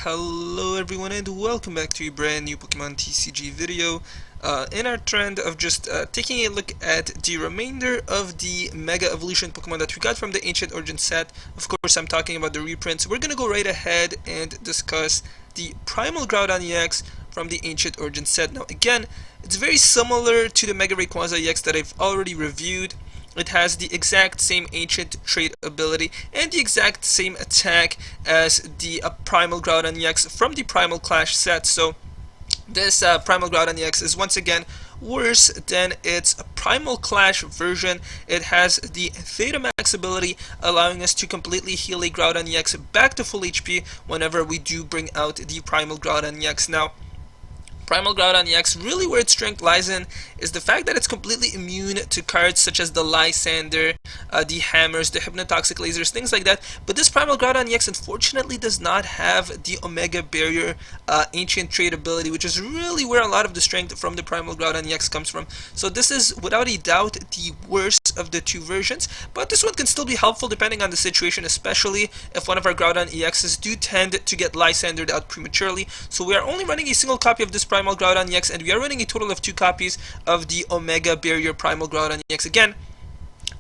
Hello everyone and welcome back to a brand new Pokemon TCG video. In our trend of just taking a look at the remainder of the Mega Evolution Pokemon that we got from the Ancient Origin set. Of course, I'm talking about the reprints. We're gonna go right ahead and discuss the Primal Groudon EX from the Ancient Origin set. Now again, it's very similar to the Mega Rayquaza EX that I've already reviewed. It has the exact same ancient trait ability and the exact same attack as the Primal Groudon EX from the Primal Clash set. So this Primal Groudon EX is once again worse than its Primal Clash version. It has the Theta Max ability, allowing us to completely heal a Groudon EX back to full HP whenever we do bring out the Primal Groudon EX. Now, Primal Groudon EX, really where its strength lies in is the fact that it's completely immune to cards such as the Lysander, the Hammers, the Hypnotoxic Lasers, things like that. But this Primal Groudon EX unfortunately does not have the Omega Barrier Ancient Trait ability, which is really where a lot of the strength from the Primal Groudon EX comes from. So this is without a doubt the worst of the two versions, but this one can still be helpful depending on the situation, especially if one of our Groudon EXs do tend to get Lysandered out prematurely. So we are only running a single copy of this Primal Groudon EX, and we are running a total of 2 copies of the Omega Barrier Primal Groudon EX. Again,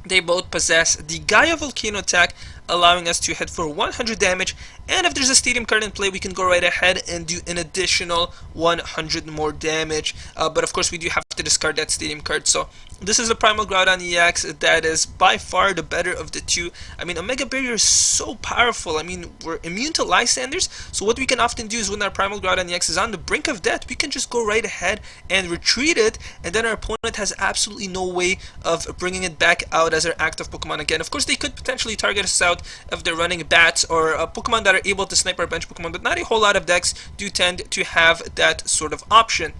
they both possess the Gaia Volcano attack, allowing us to hit for 100 damage, and if there's a Stadium card in play, we can go right ahead and do an additional 100 more damage, but of course we do have to discard that Stadium card. So this is a Primal Groudon EX that is by far the better of the two. I mean, Omega Barrier is so powerful. I mean, we're immune to Lysanders, so what we can often do is when our Primal Groudon EX is on the brink of death, we can just go right ahead and retreat it, and then our opponent has absolutely no way of bringing it back out as our active Pokemon again. Of course, they could potentially target us out if they're running bats or Pokemon that are able to snipe our bench Pokemon, but not a whole lot of decks do tend to have that sort of option.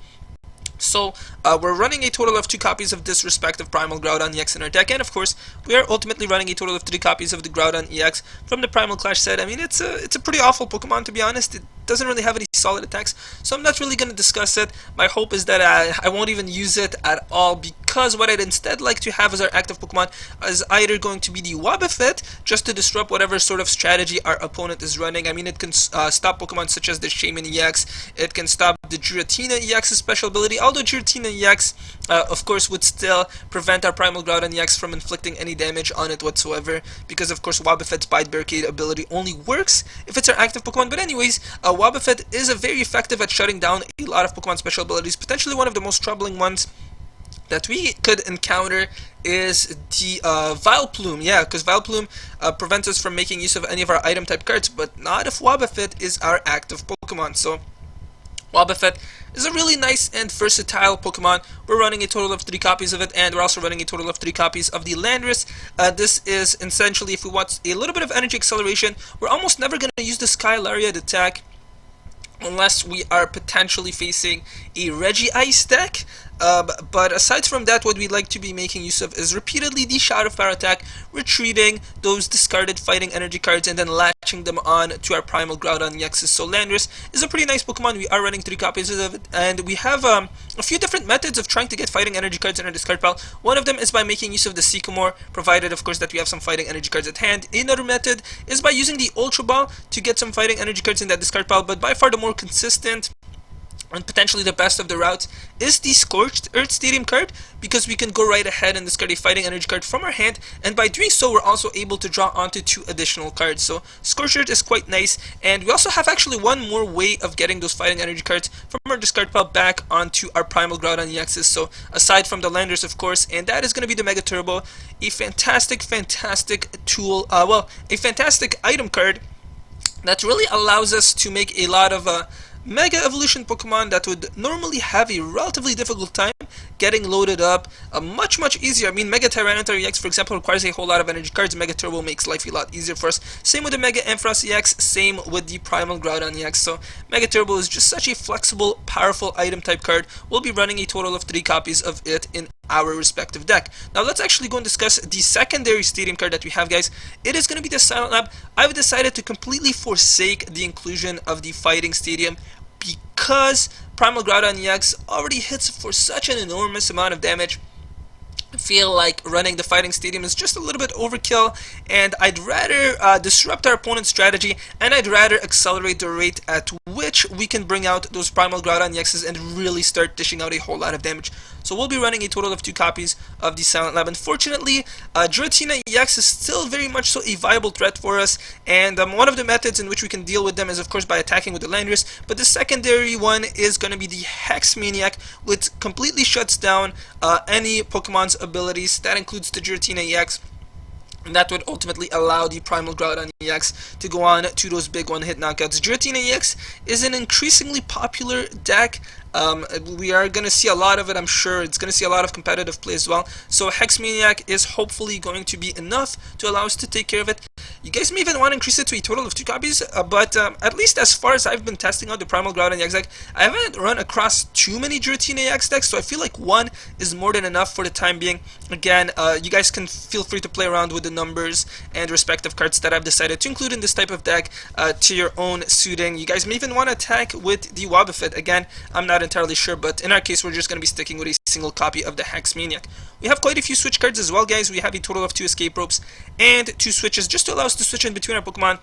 So we're running a total of 2 copies of this respective Primal Groudon EX in our deck, and of course we are ultimately running a total of 3 copies of the Groudon EX from the Primal Clash set. I mean, it's a pretty awful Pokemon, to be honest. It doesn't really have any solid attacks, so I'm not really going to discuss it. My hope is that I won't even use it at all, because what I'd instead like to have as our active Pokemon is either going to be the Wobbuffet, just to disrupt whatever sort of strategy our opponent is running. I mean, it can stop Pokemon such as the Shaman EX, it can stop the Giratina EX's special ability, although Giratina EX of course would still prevent our Primal Groudon EX from inflicting any damage on it whatsoever, because of course Wobbuffet's Bite Barricade ability only works if it's our active Pokemon. But anyways, Wobbuffet is very effective at shutting down a lot of Pokemon special abilities. Potentially one of the most troubling ones that we could encounter is the Vileplume. Yeah, because Vileplume prevents us from making use of any of our item type cards, but not if Wobbuffet is our active Pokemon. So Wobbuffet is a really nice and versatile Pokemon. We're running a total of 3 copies of it, and we're also running a total of 3 copies of the Landorus. This is essentially, if we want a little bit of energy acceleration, we're almost never going to use the Sky Lariat attack unless we are potentially facing a Regice deck. But aside from that, what we'd like to be making use of is repeatedly the Shadow Fire attack, retreating those discarded fighting energy cards and then latching them on to our Primal Groudon EXs. So Landorus is a pretty nice Pokemon. We are running 3 copies of it, and we have a few different methods of trying to get fighting energy cards in our discard pile. One of them is by making use of the Sycamore, provided of course that we have some fighting energy cards at hand. Another method is by using the Ultra Ball to get some fighting energy cards in that discard pile, but by far the more consistent and potentially the best of the routes is the Scorched Earth Stadium card, because we can go right ahead and discard a fighting energy card from our hand, and by doing so we're also able to draw onto 2 additional cards. So Scorched Earth is quite nice, and we also have actually one more way of getting those fighting energy cards from our discard pile back onto our Primal Groudon EXs. So aside from the Landers, of course, and that is going to be the Mega Turbo, a fantastic tool, a fantastic item card that really allows us to make a lot of Mega Evolution Pokemon that would normally have a relatively difficult time getting loaded up much easier. I mean, Mega Tyranitar EX, for example, requires a whole lot of energy cards. Mega Turbo makes life a lot easier for us. Same with the Mega Ampharos EX, same with the Primal Groudon EX. So Mega Turbo is just such a flexible, powerful item type card. We'll be running a total of 3 copies of it in our respective deck. Now let's actually go and discuss the secondary Stadium card that we have, guys. It is going to be the Silent Lab. I've decided to completely forsake the inclusion of the Fighting Stadium because Primal Groudon EX already hits for such an enormous amount of damage feel like running the fighting stadium is just a little bit overkill, and I'd rather disrupt our opponent's strategy, and I'd rather accelerate the rate at which we can bring out those Primal Groudon EXs and really start dishing out a whole lot of damage. So we'll be running a total of 2 copies of the Silent Lab. Unfortunately, Giratina EX is still very much so a viable threat for us, and one of the methods in which we can deal with them is of course by attacking with the Landorus, but the secondary one is going to be the Hex Maniac, which completely shuts down any Pokemon's abilities. That includes the Giratina EX. And that would ultimately allow the Primal Groudon EX to go on to those big one-hit knockouts. Giratina EX is an increasingly popular deck. We are going to see a lot of it, I'm sure. It's going to see a lot of competitive play as well. So Hex Maniac is hopefully going to be enough to allow us to take care of it. You guys may even want to increase it to a total of 2 copies, but at least as far as I've been testing out the Primal Groudon EX deck, I haven't run across too many Giratina EX decks, so I feel like 1 is more than enough for the time being. Again, you guys can feel free to play around with the numbers and respective cards that I've decided to include in this type of deck to your own suiting. You guys may even want to attack with the Wobbuffet. Again, I'm not entirely sure, but in our case, we're just going to be sticking with a single copy of the Hex Maniac. We have quite a few switch cards as well, guys. We have a total of 2 escape ropes and 2 switches just to allow us to switch in between our Pokemon.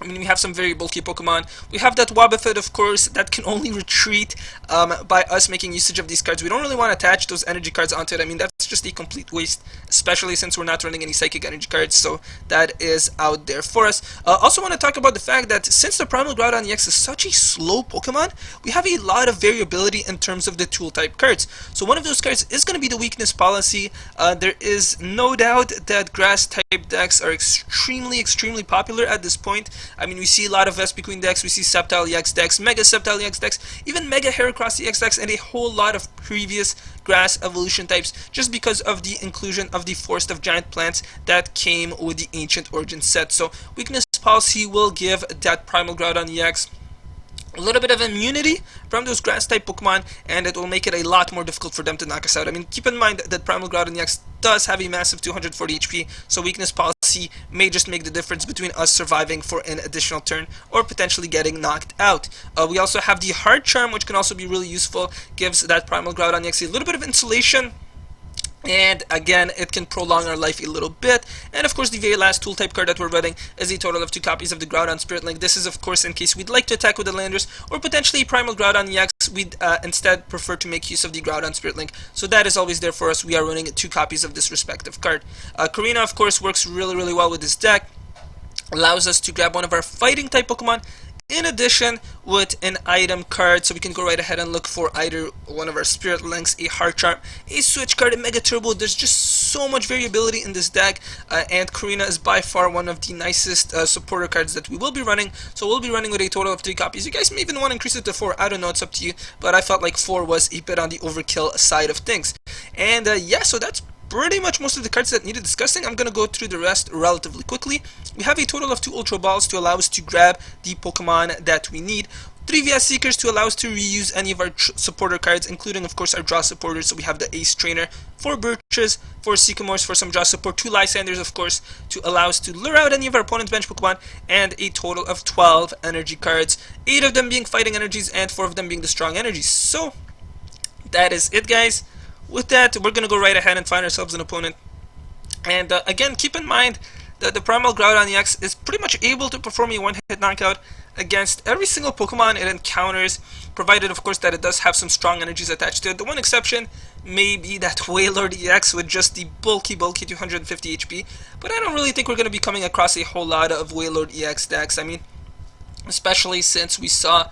I mean, we have some very bulky Pokemon. We have that Wobbuffet, of course, that can only retreat by us making usage of these cards. We don't really want to attach those energy cards onto it. I mean, that's just a complete waste, especially since we're not running any psychic energy cards, so that is out there for us. Also want to talk about the fact that since the Primal Groudon EX is such a slow Pokemon, we have a lot of variability in terms of the tool type cards. So one of those cards is going to be the Weakness Policy. There is no doubt that grass type decks are extremely popular at this point. I mean, we see a lot of Vespiquen decks, we see Sceptile EX decks, Mega Sceptile EX decks, even Mega Heracross EX decks, and a whole lot of previous grass evolution types, just because of the inclusion of the Forest of Giant Plants that came with the Ancient Origin set. So Weakness Policy will give that Primal Groudon EX a little bit of immunity from those grass type Pokemon, and it will make it a lot more difficult for them to knock us out. I mean, keep in mind that Primal Groudon EX does have a massive 240 HP, so Weakness Policy may just make the difference between us surviving for an additional turn or potentially getting knocked out. We also have the Hard Charm, which can also be really useful, gives that Primal Groudon EX a little bit of insulation, and again, it can prolong our life a little bit. And of course, the very last tool type card that we're running is a total of 2 copies of the Groudon Spirit Link. This is of course in case we'd like to attack with the Landorus, or potentially Primal Groudon EX, we'd instead prefer to make use of the Groudon Spirit Link. So that is always there for us. We are running 2 copies of this respective card. Karina of course works really well with this deck. Allows us to grab one of our fighting type Pokemon in addition with an item card, so we can go right ahead and look for either one of our Spirit Links, a Heart Charm, a Switch card, a Mega Turbo. There's just so much variability in this deck, and Karina is by far one of the nicest supporter cards that we will be running, so we'll be running with a total of 3 copies. You guys may even want to increase it to 4, I don't know, it's up to you, but I felt like 4 was a bit on the overkill side of things. And yeah, so that's pretty much most of the cards that needed discussing. I'm going to go through the rest relatively quickly. We have a total of 2 Ultra Balls to allow us to grab the Pokemon that we need. 3 VS Seekers to allow us to reuse any of our supporter cards, including of course our draw supporters. So we have the Ace Trainer, 4 Birches, 4 Sycamores for some draw support, 2 Lysanders of course to allow us to lure out any of our opponent's bench Pokemon, and a total of 12 energy cards, 8 of them being fighting energies and 4 of them being the strong energies. So that is it, guys. With that, we're going to go right ahead and find ourselves an opponent. And again, keep in mind that the Primal Groudon EX is pretty much able to perform a one-hit knockout against every single Pokemon it encounters, provided of course that it does have some strong energies attached to it. The one exception may be that Wailord EX with just the bulky 250 HP, but I don't really think we're going to be coming across a whole lot of Wailord EX decks. I mean, especially since we saw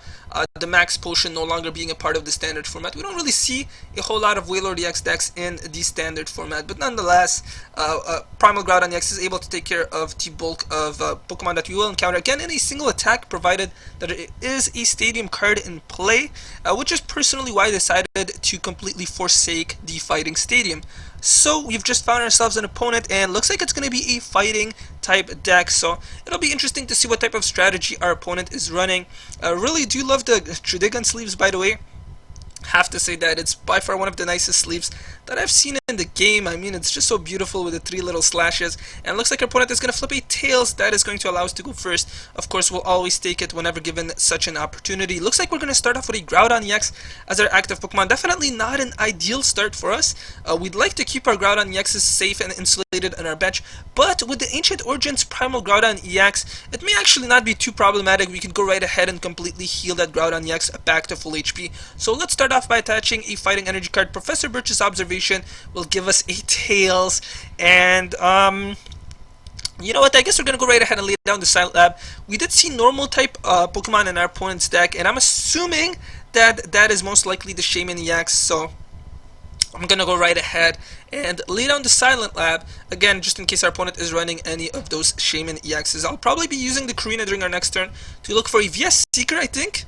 the Max Potion no longer being a part of the standard format. We don't really see a whole lot of Wailord EX decks in the standard format, but nonetheless, Primal Groudon EX is able to take care of the bulk of Pokemon that we will encounter, again in a single attack, provided that it is a Stadium card in play, which is personally why I decided to completely forsake the Fighting Stadium. So we've just found ourselves an opponent, and looks like it's going to be a fighting type deck, so it'll be interesting to see what type of strategy our opponent is running. I really do love the Tridigon sleeves, by the way. Have to say that it's by far one of the nicest sleeves that I've seen in the game. I mean, it's just so beautiful with the 3 little slashes, and it looks like our opponent is going to flip a Tails. That is going to allow us to go first. Of course, we'll always take it whenever given such an opportunity. Looks like we're going to start off with a Groudon EX as our active Pokemon. Definitely not an ideal start for us. We'd like to keep our Groudon EXs safe and insulated on our bench, but with the Ancient Origins Primal Groudon EX, it may actually not be too problematic. We could go right ahead and completely heal that Groudon EX back to full HP. So let's start off by attaching a Fighting Energy card. Professor Birch's Observation will give us a Tails, and you know what, I guess we're gonna go right ahead and lay down the Silent Lab. We did see normal type Pokemon in our opponent's deck, and I'm assuming that that is most likely the Shaman EX, so I'm gonna go right ahead and lay down the Silent Lab, again, just in case our opponent is running any of those Shaman EXs. I'll probably be using the Karina during our next turn to look for a VS Seeker, I think.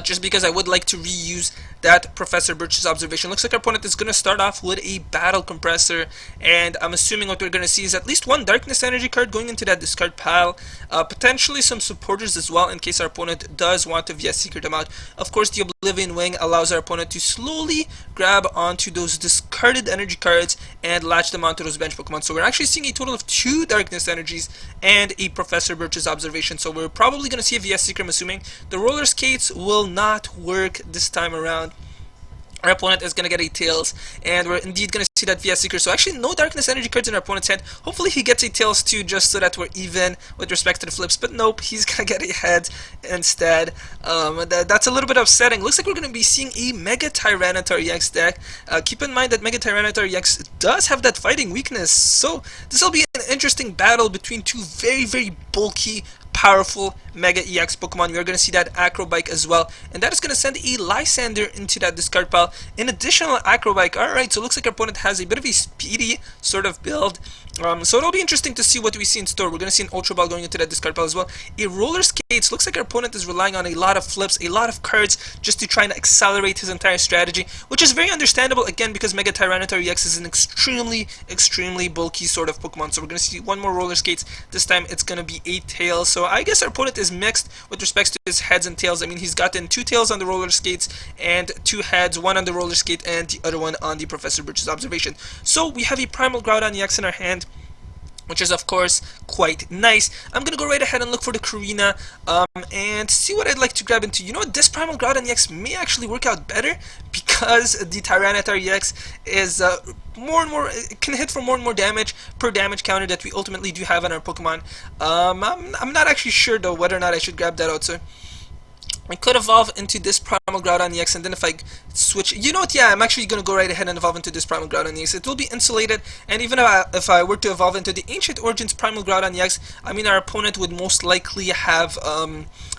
Just because I would like to reuse that Professor Birch's Observation. Looks like our opponent is going to start off with a Battle Compressor, and I'm assuming what we're going to see is at least one Darkness Energy card going into that discard pile, potentially some supporters as well in case our opponent does want to VS Seeker them out. Of course, the Oblivion Wing allows our opponent to slowly grab onto those discarded energy cards and latch them onto those bench Pokemon. So we're actually seeing a total of 2 Darkness Energies and a Professor Birch's Observation, so we're probably going to see a VS Seeker, I'm assuming. The Roller Skates will not work this time around. Our opponent is going to get a Tails, and we're indeed going to see that VS Seeker. So actually no Darkness Energy cards in our opponent's hand. Hopefully he gets a Tails too, just so that we're even with respect to the flips. But nope, he's going to get a Head instead. That's a little bit upsetting. Looks like we're going to be seeing a Mega Tyranitar EX deck. Keep in mind that Mega Tyranitar EX does have that fighting weakness. So this will be an interesting battle between 2 very, very bulky, powerful Mega EX Pokemon. We are going to see that Acrobike as well, and that is going to send a Lysander into that discard pile. An additional Acrobike. Alright, so it looks like our opponent has a bit of a speedy sort of build. So it'll be interesting to see what we see in store. We're going to see an Ultra Ball going into that discard pile as well. A Roller Skates. Looks like our opponent is relying on a lot of flips, a lot of cards, just to try and accelerate his entire strategy, which is very understandable, again, because Mega Tyranitar EX is an extremely, extremely bulky sort of Pokemon. So we're going to see one more Roller Skates. This time it's going to be a Tails. So I guess our opponent is mixed with respects to his heads and tails. I mean, he's gotten 2 tails on the Roller Skates and 2 heads, one on the Roller Skate and the other one on the Professor Birch's Observation. So we have a Primal Groudon EX in our hand, which is of course quite nice. I'm gonna go right ahead and look for the Karina and see what I'd like to grab into. You know what, this Primal Groudon EX may actually work out better because the Tyranitar EX is more and more, it can hit for more and more damage per damage counter that we ultimately do have on our Pokemon. I'm not actually sure though whether or not I should grab that out, so I could evolve into this Primal Groudon EX, and then if I switch, you know what, yeah, I'm actually going to go right ahead and evolve into this Primal Groudon EX. It will be insulated, and even if I were to evolve into the Ancient Origins Primal Groudon EX, I mean, our opponent would most likely have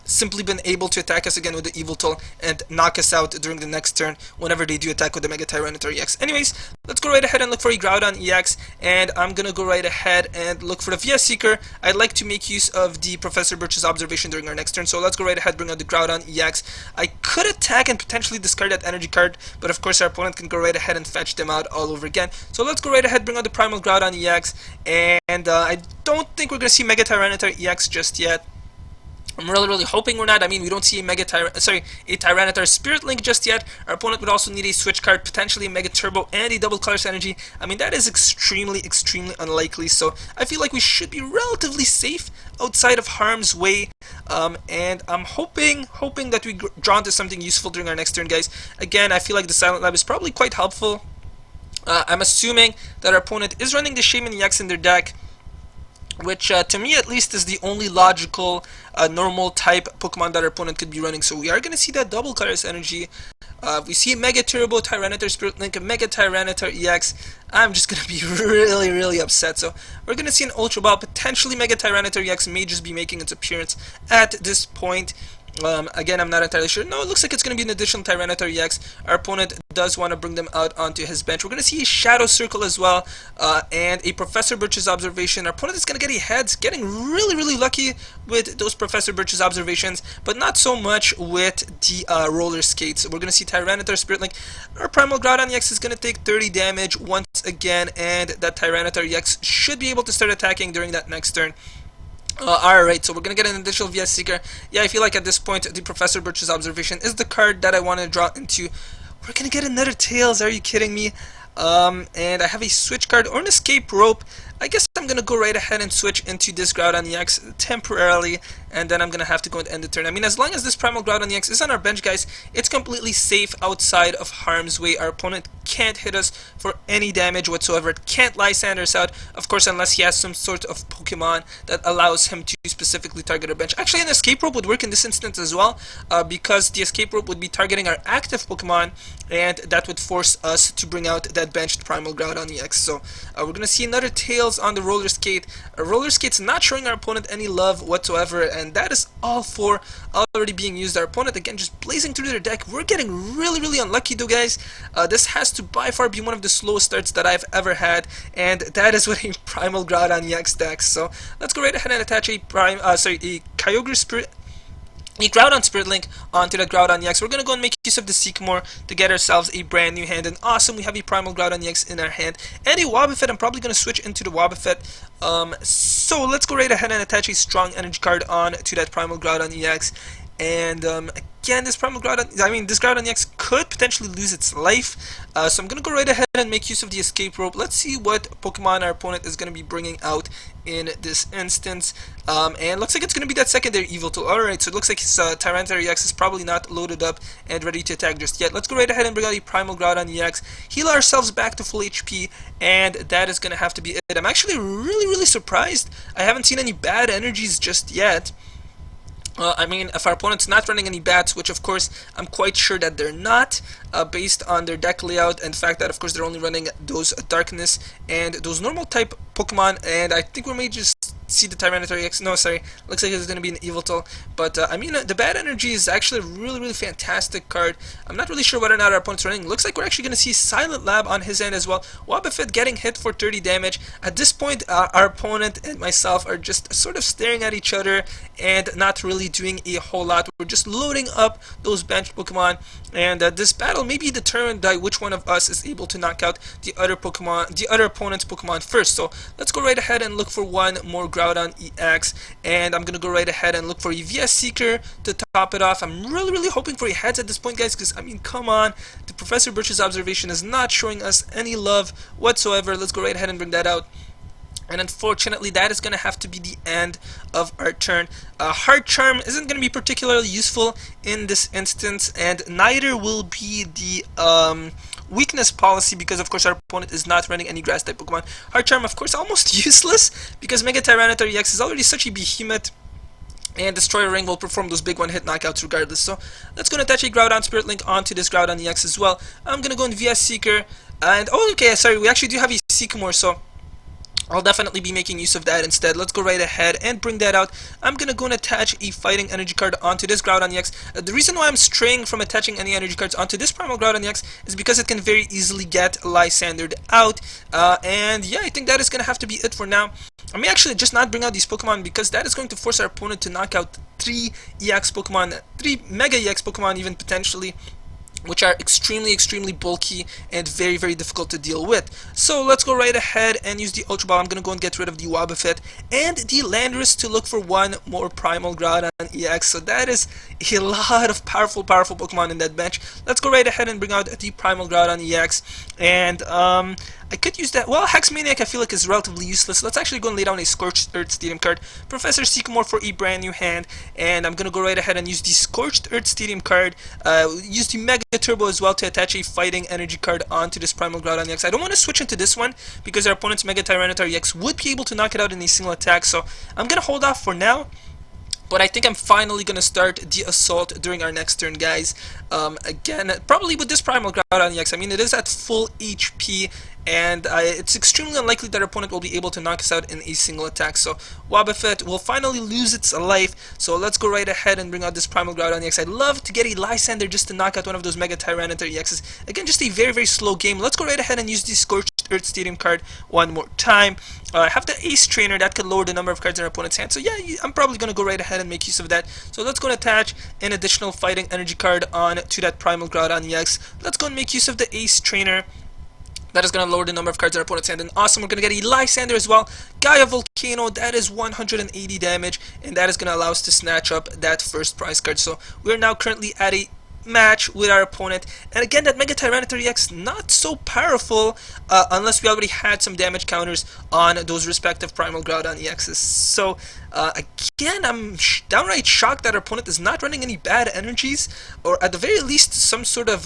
simply been able to attack us again with the Yveltal and knock us out during the next turn whenever they do attack with the Mega Tyranitar EX. Anyways, let's go right ahead and look for a Groudon EX, and I'm going to go right ahead and look for the VS Seeker. I'd like to make use of the Professor Birch's Observation during our next turn, so let's go right ahead, bring out the Groudon EX. I could attack and potentially discard that energy card, but of course our opponent can go right ahead and fetch them out all over again. So let's go right ahead, bring out the Primal Groudon EX, and I don't think we're going to see Mega Tyranitar EX just yet. I'm really hoping we're not. I mean, we don't see a Tyranitar Spirit Link just yet. Our opponent would also need a switch card, potentially a Mega Turbo and a Double Colors Energy. I mean, that is extremely unlikely, so I feel like we should be relatively safe outside of harm's way. And I'm hoping that we draw into something useful during our next turn, guys. Again, I feel like the Silent Lab is probably quite helpful. I'm assuming that our opponent is running the Shaman EX in their deck, which to me at least is the only logical normal type Pokemon that our opponent could be running. So we are going to see that Double Colors Energy. We see a Mega Turbo Tyranitar Spirit Link, a Mega Tyranitar EX. I'm just going to be really upset. So we're going to see an Ultra Ball, potentially Mega Tyranitar EX may just be making its appearance at this point. Again, I'm not entirely sure. No, it looks like it's going to be an additional Tyranitar EX. Our opponent does want to bring them out onto his bench. We're going to see a Shadow Circle as well, and a Professor Birch's Observation. Our opponent is going to get a Heads, getting really lucky with those Professor Birch's Observations, but not so much with the Roller Skates. We're going to see Tyranitar Spirit Link. Our Primal Groudon EX is going to take 30 damage once again, and that Tyranitar EX should be able to start attacking during that next turn. Alright, so we're gonna get an additional VS Seeker. Yeah, I feel like at this point, the Professor Birch's Observation is the card that I want to draw into. We're gonna get another Tails, are you kidding me? And I have a switch card or an escape rope. I guess I'm gonna go right ahead and switch into this Groudon EX temporarily, and then I'm gonna have to go and end the turn. I mean, as long as this Primal Groudon EX is on our bench, guys, it's completely safe outside of harm's way. Our opponent can't hit us for any damage whatsoever. It can't Lysander us out, of course, unless he has some sort of Pokemon that allows him to specifically target our bench. Actually, an escape rope would work in this instance as well, because the escape rope would be targeting our active Pokemon, and that would force us to bring out that benched Primal Groudon EX. So we're gonna see another Tails on the roller skate. Roller skate's not showing our opponent any love whatsoever, and that is all for already being used. Our opponent again just blazing through their deck. We're getting really unlucky though, guys. This has to by far be one of the slowest starts that I've ever had, and that is with a Primal Groudon EX deck. So let's go right ahead and attach a a Kyogre Spirit, a Groudon Spirit Link onto the Groudon EX. We're gonna go and make use of the Sycamore to get ourselves a brand new hand, and awesome, we have a Primal Groudon EX in our hand, and a Wobbuffet. I'm probably gonna switch into the Wobbuffet. So let's go right ahead and attach a strong energy card on to that Primal Groudon EX. And again, this Groudon EX could potentially lose its life. So I'm gonna go right ahead and make use of the escape rope. Let's see what Pokemon our opponent is gonna be bringing out in this instance. And looks like it's gonna be that secondary Yveltal. Alright, so it looks like his Tyranitar EX is probably not loaded up and ready to attack just yet. Let's go right ahead and bring out a Primal Groudon EX, heal ourselves back to full HP, and that is gonna have to be it. I'm actually really surprised I haven't seen any bad energies just yet. I mean, if our opponent's not running any bats, which of course I'm quite sure that they're not, based on their deck layout and the fact that of course they're only running those darkness and those normal type Pokemon, and I think we may just see the Tyranitar EX. No, sorry, looks like it's going to be an Yveltal. But I mean, the bad energy is actually a really fantastic card. I'm not really sure whether or not our opponent's running. Looks like we're actually going to see Silent Lab on his end as well. Wobbuffet getting hit for 30 damage. At this point, our opponent and myself are just sort of staring at each other and not really doing a whole lot. We're just loading up those benched Pokemon, and this battle may be determined by which one of us is able to knock out the other opponent's Pokemon first. So let's go right ahead and look for one more Groudon EX, and I'm gonna go right ahead and look for a VS Seeker to top it off. I'm really hoping for a heads at this point, guys, because I mean, come on, the Professor Birch's Observation is not showing us any love whatsoever. Let's go right ahead and bring that out. And unfortunately, that is going to have to be the end of our turn. Heart Charm isn't going to be particularly useful in this instance, and neither will be the weakness policy, because of course our opponent is not running any grass type Pokemon. Heart Charm, of course, almost useless because Mega Tyranitar EX is already such a behemoth, and Destroyer Ring will perform those big one-hit knockouts regardless. So let's go and attach a Groudon Spirit Link onto this Groudon EX as well. I'm going to go in VS Seeker, and oh, okay, sorry, we actually do have a Sycamore, so I'll definitely be making use of that instead. Let's go right ahead and bring that out. I'm going to go and attach a Fighting Energy card onto this Groudon EX. The reason why I'm straying from attaching any energy cards onto this Primal Groudon EX is because it can very easily get Lysandered out. And yeah, I think that is going to have to be it for now. I may actually just not bring out these Pokemon, because that is going to force our opponent to knock out 3 EX Pokemon, 3 Mega EX Pokemon even potentially, which are extremely bulky and very difficult to deal with. So let's go right ahead and use the Ultra Ball. I'm gonna go and get rid of the Wobbuffet and the Landorus to look for one more Primal Groudon EX. So that is a lot of powerful Pokemon in that bench. Let's go right ahead and bring out the Primal Groudon EX, and I could use that. Well, Hex Maniac I feel like is relatively useless. Let's actually go and lay down a Scorched Earth Stadium card. Professor Sycamore for a brand new hand, and I'm gonna go right ahead and use the Scorched Earth Stadium card. Use the Mega Turbo as well to attach a Fighting Energy card onto this Primal Groudon EX. I don't want to switch into this one because our opponent's Mega Tyranitar EX would be able to knock it out in a single attack, so I'm gonna hold off for now. But I think I'm finally going to start the assault during our next turn, guys. Again, probably with this Primal Groudon EX. I mean, it is at full HP, and it's extremely unlikely that our opponent will be able to knock us out in a single attack. So Wobbuffet will finally lose its life. So let's go right ahead and bring out this Primal Groudon EX. I'd love to get a Lysander just to knock out one of those Mega Tyranitar EXs. Again, just a very slow game. Let's go right ahead and use the Scorched Earth Stadium card one more time. I have the Ace Trainer that could lower the number of cards in our opponent's hand, so yeah, I'm probably going to go right ahead and make use of that. So let's go and attach an additional Fighting Energy card on to that Primal Groudon EX. Let's go and make use of the Ace Trainer. That is going to lower the number of cards in our opponent's hand. And awesome, we're going to get a Lysander as well. Gaia Volcano, that is 180 damage. And that is going to allow us to snatch up that first prize card. So we're now currently at a match with our opponent. And again, that Mega Tyranitar EX not so powerful unless we already had some damage counters on those respective Primal Groudon EXs. So again, I'm downright shocked that our opponent is not running any bad energies, or at the very least some sort of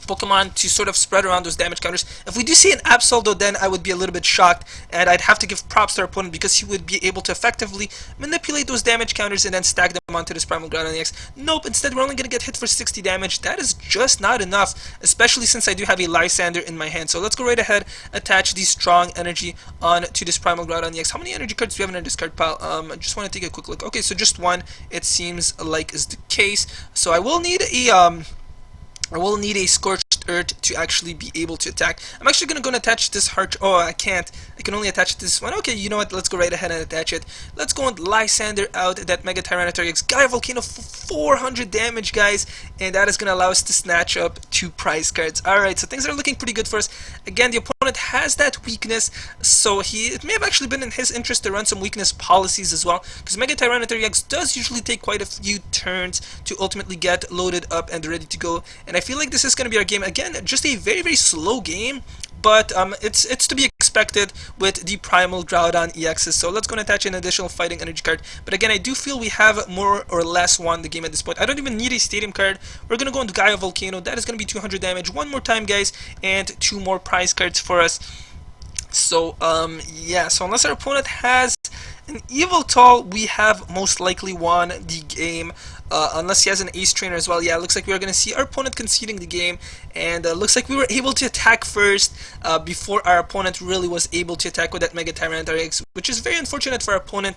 Pokemon to sort of spread around those damage counters. If we do see an Absol though, then I would be a little bit shocked, and I'd have to give props to our opponent because he would be able to effectively manipulate those damage counters and then stack them onto this Primal Groudon EX. Nope, instead we're only going to get hit for 60 damage. That is just not enough, especially since I do have a Lysander in my hand. So let's go right ahead, attach the strong energy onto this Primal Groudon EX. How many energy cards do we have in our discard pile? I just want to take a quick look. Okay, so just one, it seems like is the case. So I will need a Scorched Earth to actually be able to attack. I'm actually going to go and attach this heart. Oh, I can't. I can only attach this one. Okay, you know what? Let's go right ahead and attach it. Let's go and Lysander out that Mega Tyranitar EX. Gaia Volcano for 400 damage, guys. And that is going to allow us to snatch up 2 prize cards. Alright, so things are looking pretty good for us. Again, the opponent has that weakness, so it may have actually been in his interest to run some weakness policies as well, because Mega Tyranitar EX does usually take quite a few turns to ultimately get loaded up and ready to go. And I feel like this is going to be our game. Again, just a very, very slow game, but it's to be expected with the Primal Groudon EXs. So let's go and attach an additional fighting energy card. But again, I do feel we have more or less won the game at this point. I don't even need a stadium card. We're going to go into Gaia Volcano. That is going to be 200 damage one more time, guys, and 2 more prize cards for us. So yeah, so unless our opponent has an Yveltal, we have most likely won the game. Unless he has an Ace Trainer as well. Yeah, it looks like we're going to see our opponent conceding the game, and looks like we were able to attack first before our opponent really was able to attack with that Mega Tyranitar EX, which is very unfortunate for our opponent.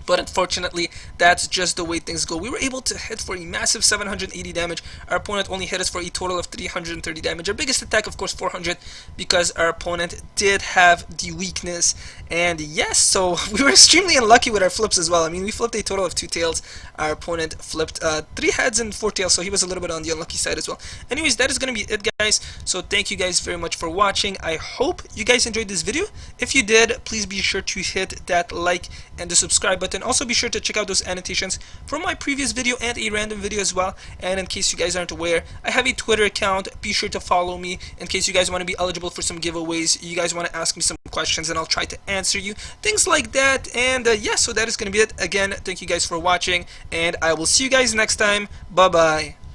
But unfortunately, that's just the way things go. We were able to hit for a massive 780 damage. Our opponent only hit us for a total of 330 damage. Our biggest attack, of course, 400, because our opponent did have the weakness. And yes, so we were extremely unlucky with our flips as well. I mean, we flipped a total of 2 tails. Our opponent flipped 3 heads and 4 tails, so he was a little bit on the unlucky side as well. Anyways, that is going to be it, guys. So thank you guys very much for watching. I hope you guys enjoyed this video. If you did, please be sure to hit that like and the subscribe button. Also be sure to check out those annotations from my previous video and a random video as well. And in case you guys aren't aware, I have a Twitter account. Be sure to follow me in case you guys want to be eligible for some giveaways. You guys want to ask me some questions and I'll try to answer you, things like that. And yeah, so that is going to be it. Again, thank you guys for watching, and I will see you guys next time. Bye bye.